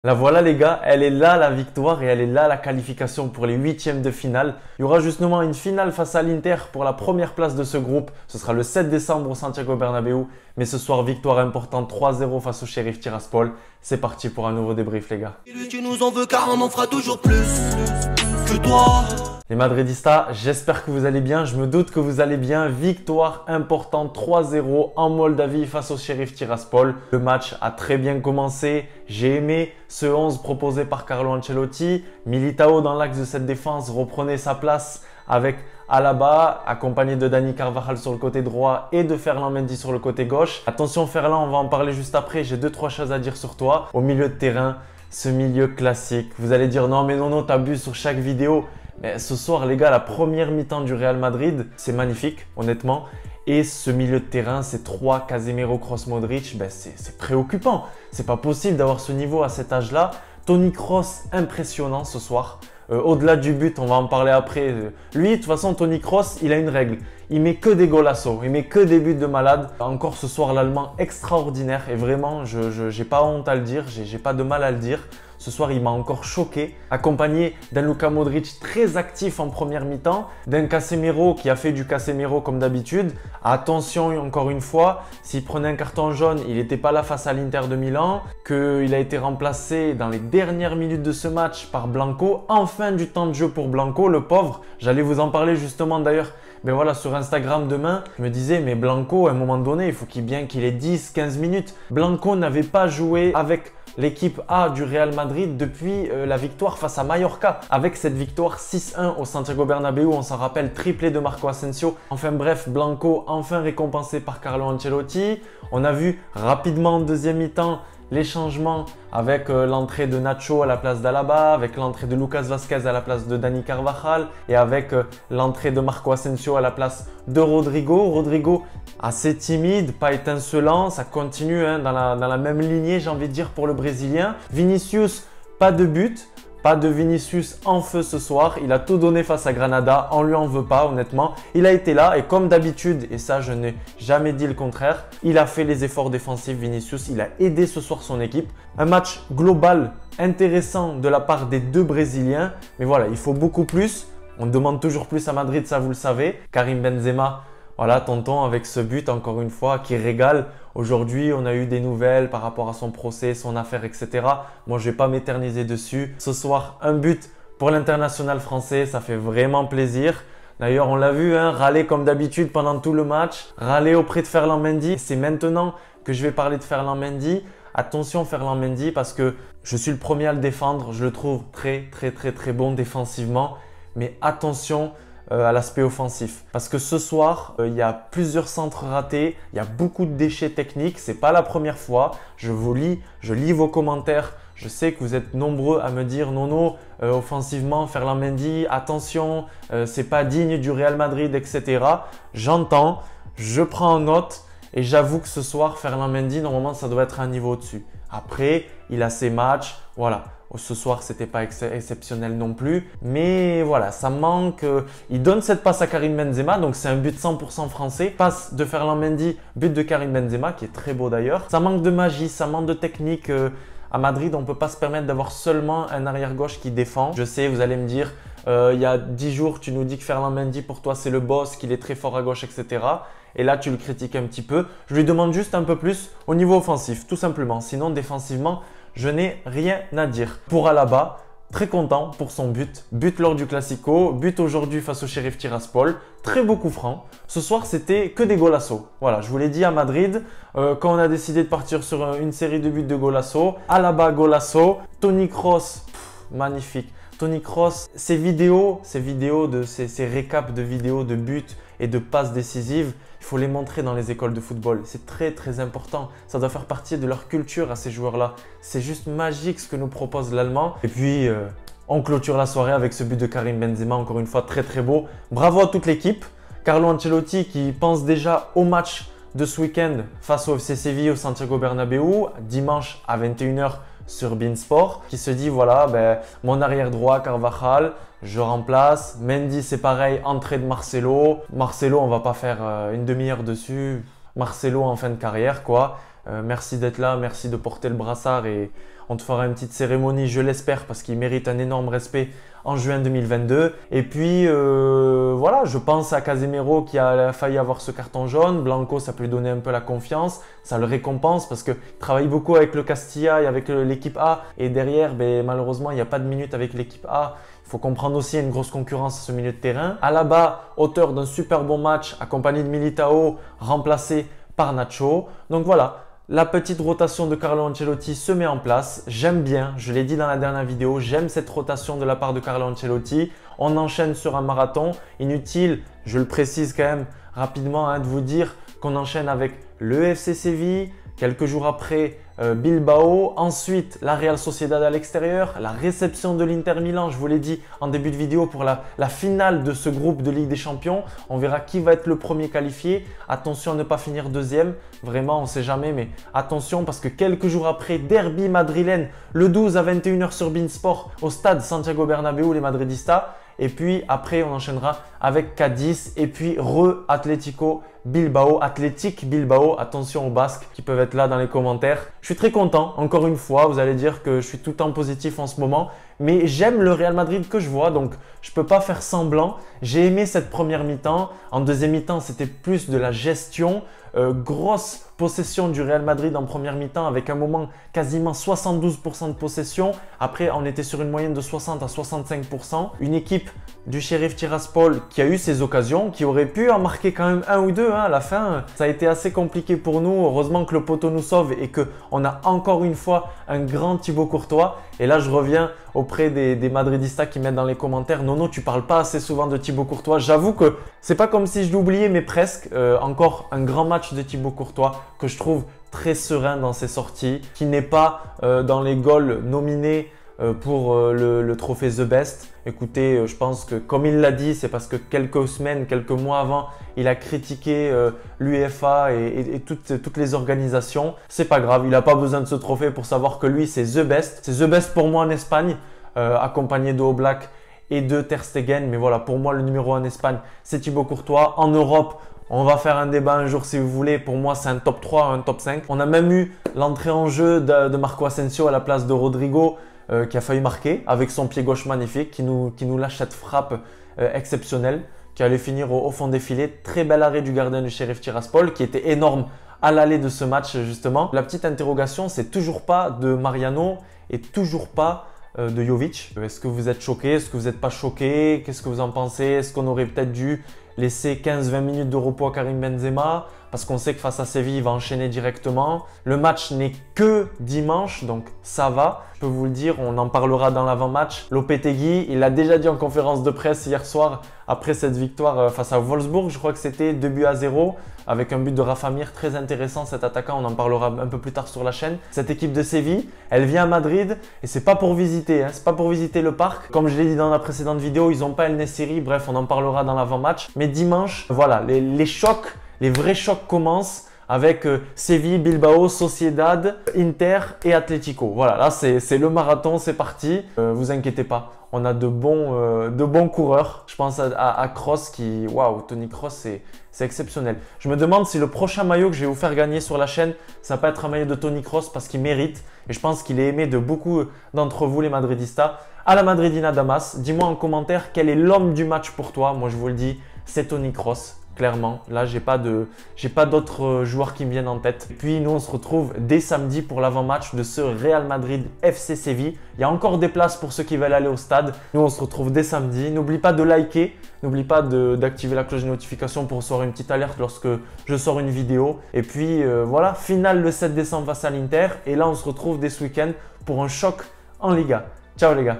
La voilà les gars, elle est là la victoire et elle est là la qualification pour les huitièmes de finale. Il y aura justement une finale face à l'Inter pour la première place de ce groupe. Ce sera le 7 décembre au Santiago Bernabéu. Mais ce soir, victoire importante 3-0 face au Sheriff Tiraspol. C'est parti pour un nouveau débrief les gars. Tu nous en veux car on en fera toujours plus que toi. Les Madridistas, j'espère que vous allez bien. Je me doute que vous allez bien. Victoire importante 3-0 en Moldavie face au Sheriff Tiraspol. Le match a très bien commencé. J'ai aimé ce 11 proposé par Carlo Ancelotti. Militao dans l'axe de cette défense reprenait sa place avec Alaba, accompagné de Dani Carvajal sur le côté droit et de Ferland Mendy sur le côté gauche. Attention Ferland, on va en parler juste après. J'ai 2-3 choses à dire sur toi. Au milieu de terrain, ce milieu classique. Vous allez dire non mais non, t'abuses sur chaque vidéo. Mais ce soir les gars, la première mi-temps du Real Madrid, c'est magnifique honnêtement. Et ce milieu de terrain, ces trois Casemiro, Kroos, Modric, c'est préoccupant. C'est pas possible d'avoir ce niveau à cet âge-là. Toni Kroos, impressionnant ce soir. Au-delà du but, on va en parler après. Lui, de toute façon, Toni Kroos, il a une règle. Il met que des golassos, il met que des buts de malade. Encore ce soir, l'Allemand extraordinaire. Et vraiment, je n'ai pas honte à le dire, j'ai pas de mal à le dire. Ce soir, il m'a encore choqué, accompagné d'un Luka Modric très actif en première mi-temps, d'un Casemiro qui a fait du Casemiro comme d'habitude. Attention, encore une fois, s'il prenait un carton jaune, il n'était pas là face à l'Inter de Milan, qu'il a été remplacé dans les dernières minutes de ce match par Blanco. Enfin du temps de jeu pour Blanco, le pauvre. J'allais vous en parler justement d'ailleurs. Mais voilà, sur Instagram demain, je me disais, mais Blanco, à un moment donné, il faut qu'il ait 10-15 minutes. Blanco n'avait pas joué avec l'équipe A du Real Madrid depuis la victoire face à Mallorca. Avec cette victoire 6-1 au Santiago Bernabéu, on s'en rappelle, triplé de Marco Asensio. Enfin bref, Blanco enfin récompensé par Carlo Ancelotti. On a vu rapidement en deuxième mi-temps les changements avec l'entrée de Nacho à la place d'Alaba, avec l'entrée de Lucas Vazquez à la place de Dani Carvajal et avec l'entrée de Marco Asensio à la place de Rodrigo. Rodrigo assez timide, pas étincelant, ça continue dans la même lignée j'ai envie de dire pour le Brésilien. Vinicius, pas de but. Pas de Vinicius en feu ce soir, il a tout donné face à Granada, on lui en veut pas honnêtement. Il a été là et comme d'habitude, et ça je n'ai jamais dit le contraire, il a fait les efforts défensifs Vinicius, il a aidé ce soir son équipe. Un match global intéressant de la part des deux Brésiliens, mais voilà, il faut beaucoup plus. On demande toujours plus à Madrid, ça vous le savez. Karim Benzema, voilà, tonton avec ce but encore une fois qui régale. Aujourd'hui, on a eu des nouvelles par rapport à son procès, son affaire, etc. Moi, je ne vais pas m'éterniser dessus. Ce soir, un but pour l'international français, ça fait vraiment plaisir. D'ailleurs, on l'a vu, râler comme d'habitude pendant tout le match, râler auprès de Ferland Mendy. C'est maintenant que je vais parler de Ferland Mendy. Attention Ferland Mendy parce que je suis le premier à le défendre. Je le trouve très bon défensivement. Mais attention à l'aspect offensif. Parce que ce soir, il y a plusieurs centres ratés, il y a beaucoup de déchets techniques, c'est pas la première fois. Je lis vos commentaires. Je sais que vous êtes nombreux à me dire non, offensivement, Ferland Mendy, attention, c'est pas digne du Real Madrid, etc. J'entends, je prends en note et j'avoue que ce soir, Ferland Mendy, normalement, ça doit être un niveau au-dessus. Après, il a ses matchs, voilà. Ce soir, c'était pas exceptionnel non plus. Mais voilà, ça manque. Il donne cette passe à Karim Benzema. Donc, c'est un but 100% français. Passe de Ferland Mendy, but de Karim Benzema, qui est très beau d'ailleurs. Ça manque de magie, ça manque de technique. À Madrid, on ne peut pas se permettre d'avoir seulement un arrière-gauche qui défend. Je sais, vous allez me dire, il y a 10 jours, tu nous dis que Ferland Mendy, pour toi, c'est le boss, qu'il est très fort à gauche, etc. Et là, tu le critiques un petit peu. Je lui demande juste un peu plus au niveau offensif, tout simplement. Sinon, défensivement, je n'ai rien à dire. Pour Alaba, très content pour son but. But lors du Classico, but aujourd'hui face au Sheriff Tiraspol. Très beau coup franc. Ce soir, c'était que des golassos. Voilà, je vous l'ai dit à Madrid, quand on a décidé de partir sur une série de buts de golassos. Alaba, golasso. Toni Kroos, magnifique. Toni Kroos, ces récaps de vidéos de buts et de passes décisives, il faut les montrer dans les écoles de football. C'est très important. Ça doit faire partie de leur culture à ces joueurs-là. C'est juste magique ce que nous propose l'Allemand. Et puis, on clôture la soirée avec ce but de Karim Benzema, encore une fois très beau. Bravo à toute l'équipe. Carlo Ancelotti qui pense déjà au match de ce week-end face au FC Séville au Santiago Bernabéu, dimanche à 21h sur beIN Sport, qui se dit voilà, mon arrière droit Carvajal, je remplace. Mendy c'est pareil, entrée de Marcelo. Marcelo, on va pas faire une demi-heure dessus. Marcelo en fin de carrière quoi. Merci d'être là, merci de porter le brassard et on te fera une petite cérémonie, je l'espère, parce qu'il mérite un énorme respect en juin 2022. Et puis voilà, je pense à Casemiro qui a failli avoir ce carton jaune. Blanco, ça peut lui donner un peu la confiance, ça le récompense parce qu'il travaille beaucoup avec le Castilla et avec l'équipe A. Et derrière, ben, malheureusement, il n'y a pas de minutes avec l'équipe A. Il faut comprendre aussi, il y a une grosse concurrence à ce milieu de terrain. Alaba, auteur d'un super bon match, accompagné de Militao, remplacé par Nacho. Donc voilà. La petite rotation de Carlo Ancelotti se met en place. J'aime bien, je l'ai dit dans la dernière vidéo, j'aime cette rotation de la part de Carlo Ancelotti. On enchaîne sur un marathon. Inutile, je le précise quand même rapidement, de vous dire qu'on enchaîne avec le FC Séville. Quelques jours après, Bilbao. Ensuite, la Real Sociedad à l'extérieur. La réception de l'Inter Milan, je vous l'ai dit en début de vidéo, pour la finale de ce groupe de Ligue des Champions. On verra qui va être le premier qualifié. Attention à ne pas finir deuxième. Vraiment, on ne sait jamais, mais attention parce que quelques jours après, derby madrilène, le 12 à 21 h sur beIN Sport au stade Santiago Bernabéu, les Madridistas. Et puis après, on enchaînera avec Cadiz et puis Athletic Bilbao. Attention aux Basques qui peuvent être là dans les commentaires. Je suis très content, encore une fois, vous allez dire que je suis tout le temps positif en ce moment. Mais j'aime le Real Madrid que je vois, donc je ne peux pas faire semblant. J'ai aimé cette première mi-temps. En deuxième mi-temps, c'était plus de la gestion. Grosse possession du Real Madrid en première mi-temps avec un moment quasiment 72% de possession. Après, on était sur une moyenne de 60 à 65%. Une équipe du Sheriff Tiraspol qui a eu ses occasions, qui aurait pu en marquer quand même un ou deux. À la fin, ça a été assez compliqué pour nous. Heureusement que le poteau nous sauve et qu'on a encore une fois un grand Thibaut Courtois. Et là, je reviens auprès des Madridistas qui mettent dans les commentaires « Nono, tu parles pas assez souvent de Thibaut Courtois ». J'avoue que c'est pas comme si je l'oubliais, mais presque. Encore un grand match de Thibaut Courtois que je trouve très serein dans ses sorties, qui n'est pas dans les goals nominés pour le trophée The Best. Écoutez, je pense que comme il l'a dit, c'est parce que quelques semaines, quelques mois avant, il a critiqué l'UEFA et toutes les organisations. C'est pas grave, il n'a pas besoin de ce trophée pour savoir que lui, c'est The Best. C'est The Best pour moi en Espagne, accompagné de Oblak et de Ter Stegen. Mais voilà, pour moi, le numéro 1 en Espagne, c'est Thibaut Courtois. En Europe, on va faire un débat un jour si vous voulez. Pour moi, c'est un top 3, un top 5. On a même eu l'entrée en jeu de Marco Asensio à la place de Rodrigo, qui a failli marquer avec son pied gauche magnifique, qui nous lâche cette frappe exceptionnelle, qui allait finir au fond des filets. Très bel arrêt du gardien du Sheriff Tiraspol, qui était énorme à l'aller de ce match justement. La petite interrogation, c'est toujours pas de Mariano et toujours pas de Jovic. Est-ce que vous êtes choqué? Est-ce que vous n'êtes pas choqué? Qu'est-ce que vous en pensez? Est-ce qu'on aurait peut-être dû laisser 15-20 minutes de repos à Karim Benzema? Parce qu'on sait que face à Séville, il va enchaîner directement. Le match n'est que dimanche, donc ça va. Je peux vous le dire, on en parlera dans l'avant-match. Lopetegui, il l'a déjà dit en conférence de presse hier soir, après cette victoire face à Wolfsburg, je crois que c'était 2-0, avec un but de Rafa Mir, très intéressant cet attaquant, on en parlera un peu plus tard sur la chaîne. Cette équipe de Séville, elle vient à Madrid et c'est pas pour visiter, c'est pas pour visiter le parc. Comme je l'ai dit dans la précédente vidéo, ils n'ont pas El Nessiri, bref, on en parlera dans l'avant-match. Mais dimanche, voilà, les chocs, les vrais chocs commencent avec Séville, Bilbao, Sociedad, Inter et Atlético. Voilà, là c'est le marathon, c'est parti. Vous inquiétez pas, on a de bons coureurs. Je pense à Kroos qui, waouh, Toni Kroos, c'est exceptionnel. Je me demande si le prochain maillot que je vais vous faire gagner sur la chaîne, ça va pas être un maillot de Toni Kroos parce qu'il mérite. Et je pense qu'il est aimé de beaucoup d'entre vous les Madridistas. À la Madridina Damas, dis-moi en commentaire quel est l'homme du match pour toi. Moi je vous le dis, c'est Toni Kroos. Clairement, là, j'ai pas d'autres joueurs qui me viennent en tête. Et puis, nous, on se retrouve dès samedi pour l'avant-match de ce Real Madrid FC Séville. Il y a encore des places pour ceux qui veulent aller au stade. Nous, on se retrouve dès samedi. N'oublie pas de liker. N'oublie pas d'activer la cloche de notification pour recevoir une petite alerte lorsque je sors une vidéo. Et puis, voilà, finale le 7 décembre face à l'Inter. Et là, on se retrouve dès ce week-end pour un choc en Liga. Ciao les gars!